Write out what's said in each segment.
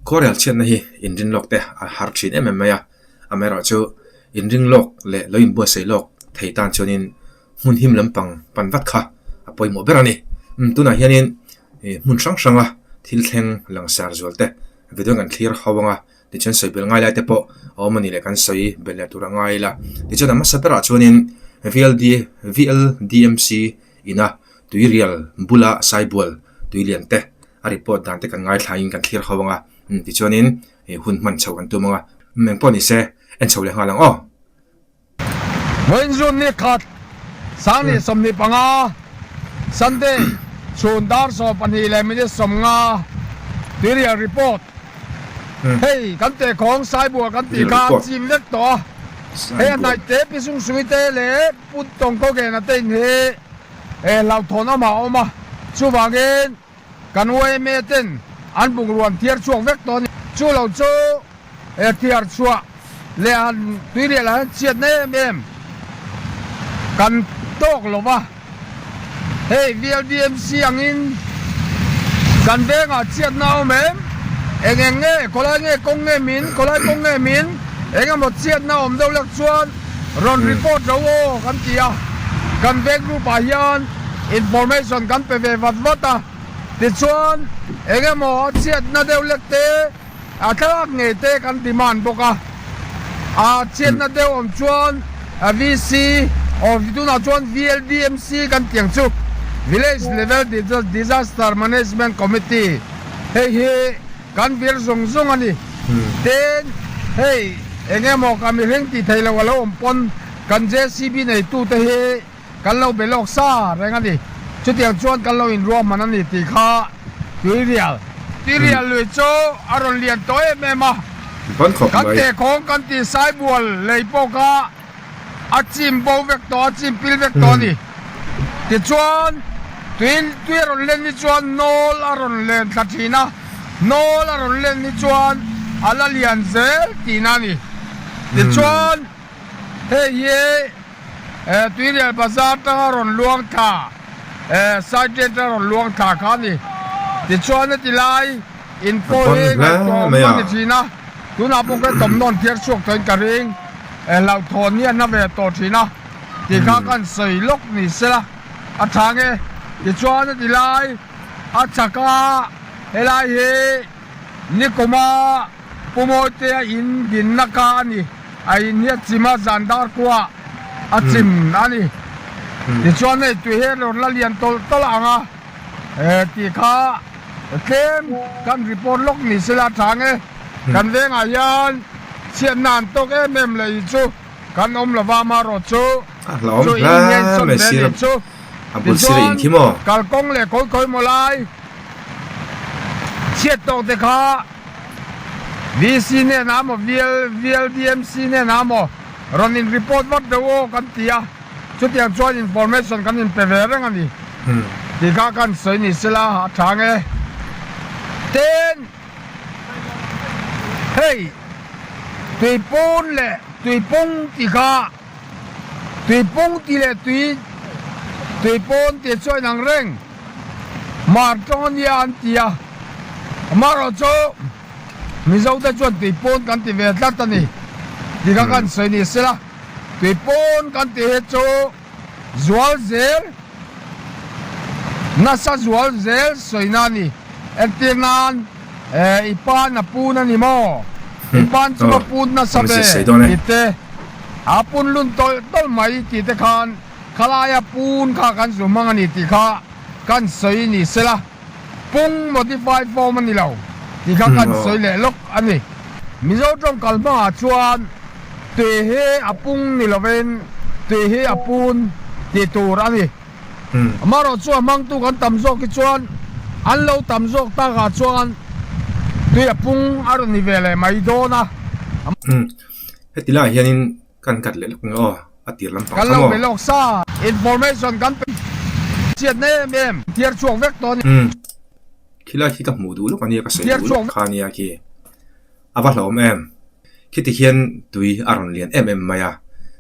Koreal chen na hi Indian lok te har thin em maya amera chu Indian lok le loin bo sei lok theitan chonin mun him lampang panwat kha apoi mo berani tuna hianin mun sang sanga thil thleng langsar zolte video kan clear hawanga ti chen sei bel ngai la te po omani le kan sei bel tura ngai la ti chen ama sapera chonin VLDMC ina tuirial bula saibol tuilian te a report dan te kan ngai thlain kan clear hawanga ti chonin hun man chau kan tu manga mengpo ni se en chau le ngalang o Moin zun ni khat sang ni som ni panga Sunday chun dar so pani le mi som nga tuirial report hey kan te khong sai bua kan ti ka chim lek to hey nai te pi sung sui te le put tong ko ge na te ni lau thona ma oma chu wangin kan we me ten an bung ruan thiar chuang vek to ni chu lo chu thiar chua le an tuirial han chiat ne em kan tok lo wa hey VLDMC angin kan benga chiat na mem engenge kolai nge kong nge min kolai kong nge min enga mo chiat na om do lek chuan ron report ro kan tia kan bek ru pa hian information kan pe ve wat wata ti chuan enga mo chiat na deu lek te a thak nge te kan demand boka a chiat na deu om chuan a VC of do na chuan VLDMC kan tiang chu village level disaster management committee hey kan vir zong zong ani ten hey engemo kami reng ti thailo walo ompon kan JCB nei tu te he kan lo belok sa reng ani chutiang chuan kan lo in ro manani ti kha tuirial lui cho aron lian to mema kan te khong kan ti sai bual leipo ka achim bo vek to achim pil vek to ni ti chuan tuiron len ni chuan nol aron len thathina nol aron len ni chuan ala lian zel tinani ti chuan hey ye tuirial bazar ta ron luang tha site ta ron luang tha kha ni ti chuan ti lai in po he ka to ni thina tuna pong ka tom non thiar chuak toin ka ring lau thon ni na ve to thina ti kha kan sei lok ni sela a thange ti chuan ti lai a chaka helai he nikoma pumote in din naka ani ai ni chima zandar kwa achim ani ti chuan nei tu he lo la lian tol anga ti kha kem kan report lok ni sela thange kan venga yan chian nan to ke mem le chu kan om lawa ma ro chu chu in son le chu abul sirin kimo kal kong le koi mo lai chiat to te kha VC ne namo VLDMC ne namo running report what the wo kan tia chutiang chuan information kan in pevereng ani ti kha kan sei ni sela thange ten hey tui pon le tui pong ti kha tui pong ti le tui pon ti choi nang reng mar ton yan tia maro cho mi zo ta chuan tui pon kan ti ve tlat ani ti kha kan sei ni sela tui pon kan ti he cho zual zel na sa zual zel soinani entinan ipan na puna ni mo ipan chuma pun na sabe ite apun lun tol mai ti te khan khalaya pun kha kan zumang ani ti kha kan sei ni sela pung modified form ani lo ti kha kan sei le lok ani mizo tong kalma chuan te he apung ni loven te he apun ti tur ani maro chu mang tu kan tam zo ki chuan an lo tam zo ta ga chuan tu apung aron ni vele mai do na hetila hianin kan kat le lok ngo atir lam pang kan lo belok sa information kan chiat ne mem tiar chuang vek to ni khila khi ka mu du lo kan ya ka sei lu khania ki awa hlom em khiti hian tui aron lian em maya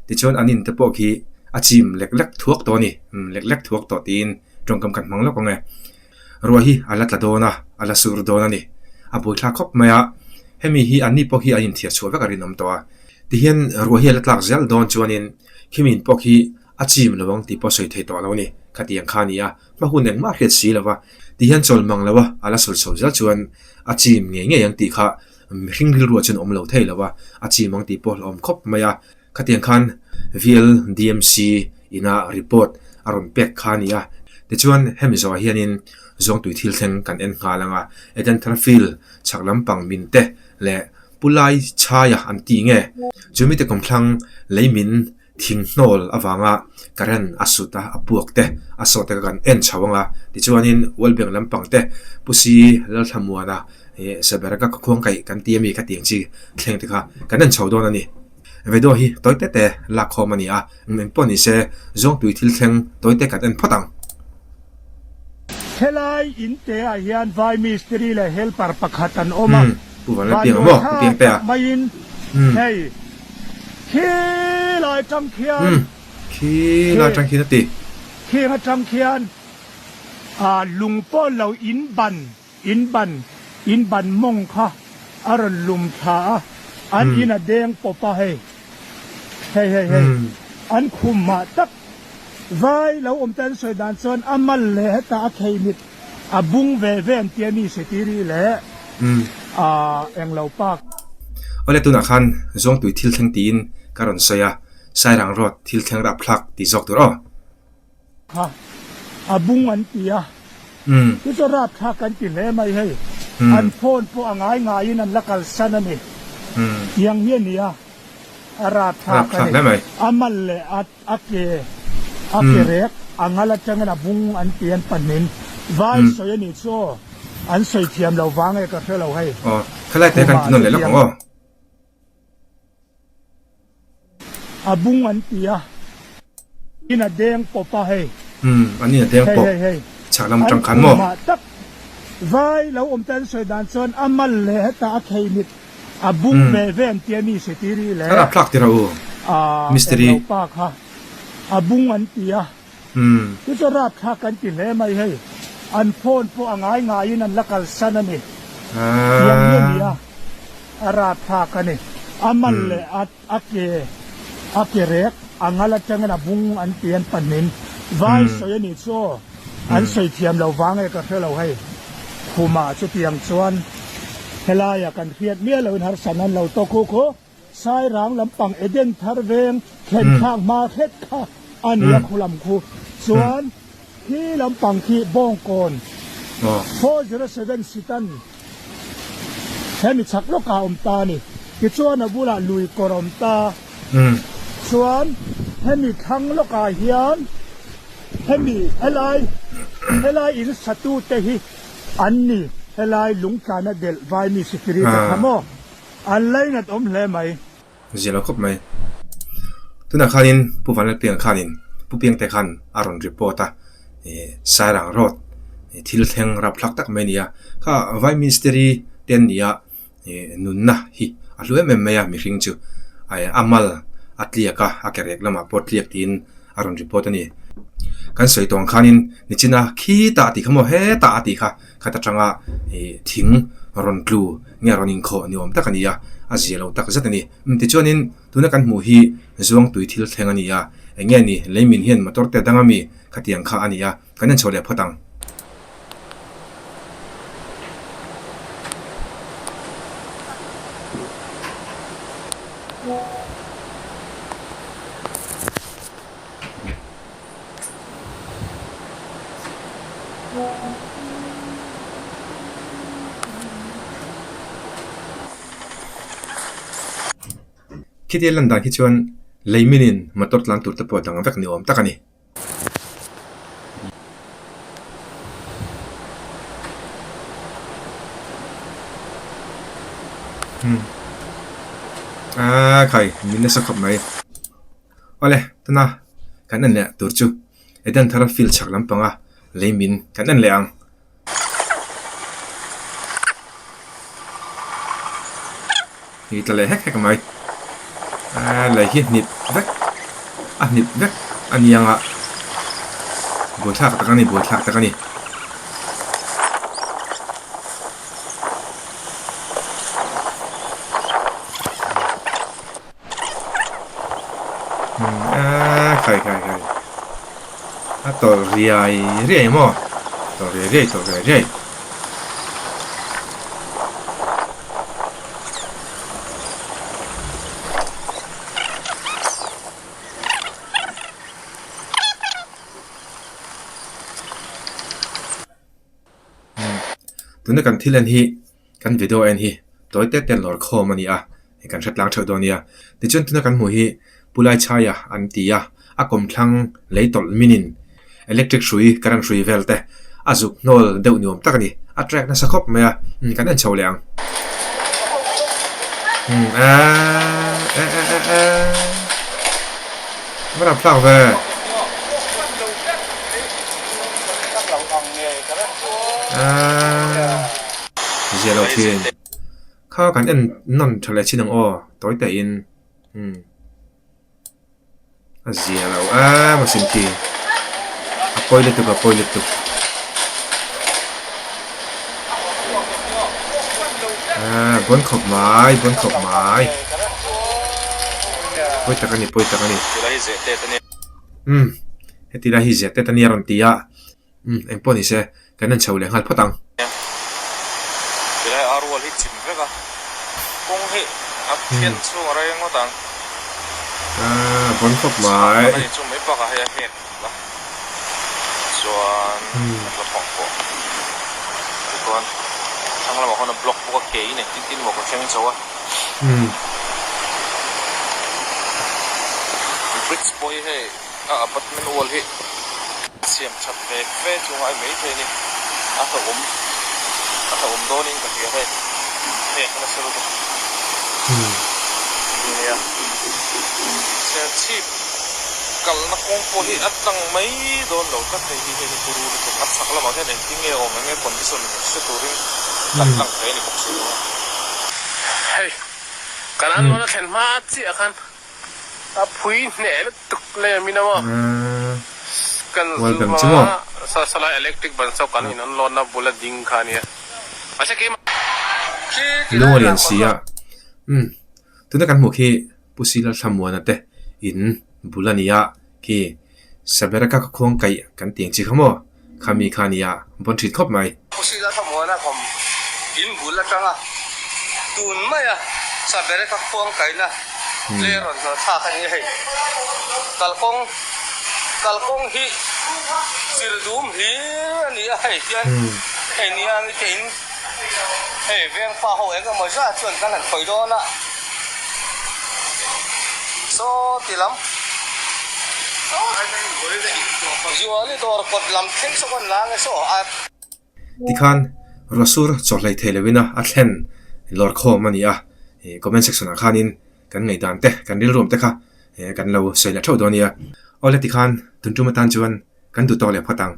ti chon anin te po khi achim lek thuak to ni lek thuak to tin tongkam kan mang lo ko nge ruahi ala tla dona ala sur dona ni a boi thla khop maya hemi hi anni pok hi a in thia chhuwa vek a rinom towa ti hian ruwa hi la tlak zel don chuanin khimin pok hi a chim lawang ti po soi thei to lo ni khatiang kha ni a ma hun eng ma hret si lawa ti hian chol mang lawa ala sol so zel chuan a chim nge nge yang ti kha hring ril ruwa chen om lo thei lawa a chim mang ti po om khop maya khatiang khan VLDMC ina report aron pek kha ni a ti chuan hemi zo hianin zong tui thil thleng kan en nga langa eden trafil chaklam pang min te le pulai chaya an ti nge chumi te komthlang leimin thing hnol awanga karen asuta apuak te asote kan en chawanga ti chuanin walbeng lampang te pusi lal thamuana saberaka ka khong kai kan ti mi ka tiang chi thleng te kha kan an chawdon ani vedo hi toite te la khomani a men poni se zong tui thil thleng toite kan en photang helai in te a hian vai mistri le helper pakhatan oma puwan la piang mo piang pe a main hey khi lai tam khian khi la tang khi na ti khi nga tam khian a lungpo lo in ban mong kha aron lum tha an in a deng popa hey an khum ma tak vai lo tan soi dan son amal le ta thei mit a bung ve ven tia ni se ti ri le eng lo pak ole tuna khan zong tui thil thleng tin karon soya sairang rot thil thleng rap phlak ti zok tur o ha a bung an tia ti so rap tha kan ti le mai hei an phone po angai ngai in an lakal sanani yang hian nia arap tha kan amal le ake rek angala changana bung an tian panin vai soyani so an soi thiam lo wange ka thelo hai khalai te kan tunon le lo ngo abung an tia ina deng popa hai ani deng pop chaklam tang khan mo vai lo tan soi dan son amal le ta thei mit abung ve ven tiani se tiri le ara plak ti ra u mystery pa kha abung an tia ti so rap tha kan ti le mai hei an phone po angai ngai in an lakal sanani yang nia arap tha kan amal le ake rek angala changana bung an tian panin vai soyani so an soi thiam lo wange ka thelo hai khuma chu tiang chuan helaya kan khiat mia lo har sanan lo to ko sai rang lampang eden thar veng khen khang ma khet kha ania khulam khu chuan hi lampang khi bong kon 407 sitan hemi chak lo ka ta ni ki chuan a bula lui korom ta chuan hemi thang lo ka hian hemi helai in satu te hi anni helai lungkana del vai mi sikri ta khamo anlai na tom hle mai zelo khop mai tuna khanin puwan la piang khanin pupiang te khan aron reporta sarang rot thil thleng rap phlak tak mai nia kha vai mystery ten nia nunna hi alue mem maya mi ring chu ai amal atliaka akerek lama potliak tin aron report ani kan soi tong khanin nichina khi ta ti khamo he ta ti kha khata tanga thing ron tlu nge ronin kho niom takania azelo tak zatani ti chonin tuna kan mu hi zuang tui thil thleng ania enge ni leimin hian motor te dangami khatiang kha ania kanan chole photang kiti landan ki chuan leiminin motor tlan tur te po dang vek niom takani khai minna sa khop mai ole tana kanan le tur chu edan thara fil chak lampanga leimin kanan le ang ni tale hek mai lại hiện nịp vách nịp vách yang ạ buổi thạc ta cái này tol riai mo tol riai tuna kan thil an hi kan video an hi toy te ten lor khom ani a kan that lang thau donia ti chun tuna kan mu hi pulai chaya an tia a kom thlang leitol minin electric shui current shui velte azuk nol deu niom takani a track na sakhop maya kan an chawleang mara plang ve zero thiên khao kan en non thale chinang o toy te in a zero ma sin ti a poile tu bon khop mai poi takani heti la hi zete tani ron tia em poni se kan an chawle ngal phatang Bila arwal hi chim veka kong hi ak thian chu arai ngodang bon khop mai ai chu mai pa ka he he la chuan la phong ko chuan thang la ma hona block ko ke ne tin mo ko chang chawa bricks boy he apartment wall hi siam chat ve chu ai mai the ni ata donin ka hiya he kana sero to ya se chip kal na kong po hi atang mai don lo ka thei hi puru to at sakla ma ne tinge o nge condition se turing atang thei ni box no hey kanan mo na thlen ma chi akhan a phui ne tuk le minama kan sala electric ban so kan in lon na bula ding khania acha ke lorian sia tuna kan mu khi pusila thamwana te in bulania ki saberaka ka khong kai kan tiang chi khamo khami khania bon thit khop mai pusila thamwana khom in bula tanga tun maya saberaka khong kai na le ron na tha khani he kalkong hi sirdum hi ani ai tian ai ni ang tin ai veng fa ho e ga ma ja chuan kan han khoi do na so tilam juali dor kot lam theng so kon lang so a tikhan rasur cholai thelewina a thlen lor khom ani a comment section a khanin kan ngai dan te kan ril rom te kha kan lo sei la tho donia ole tikhan tuntuma tan chuan kan du to le phatang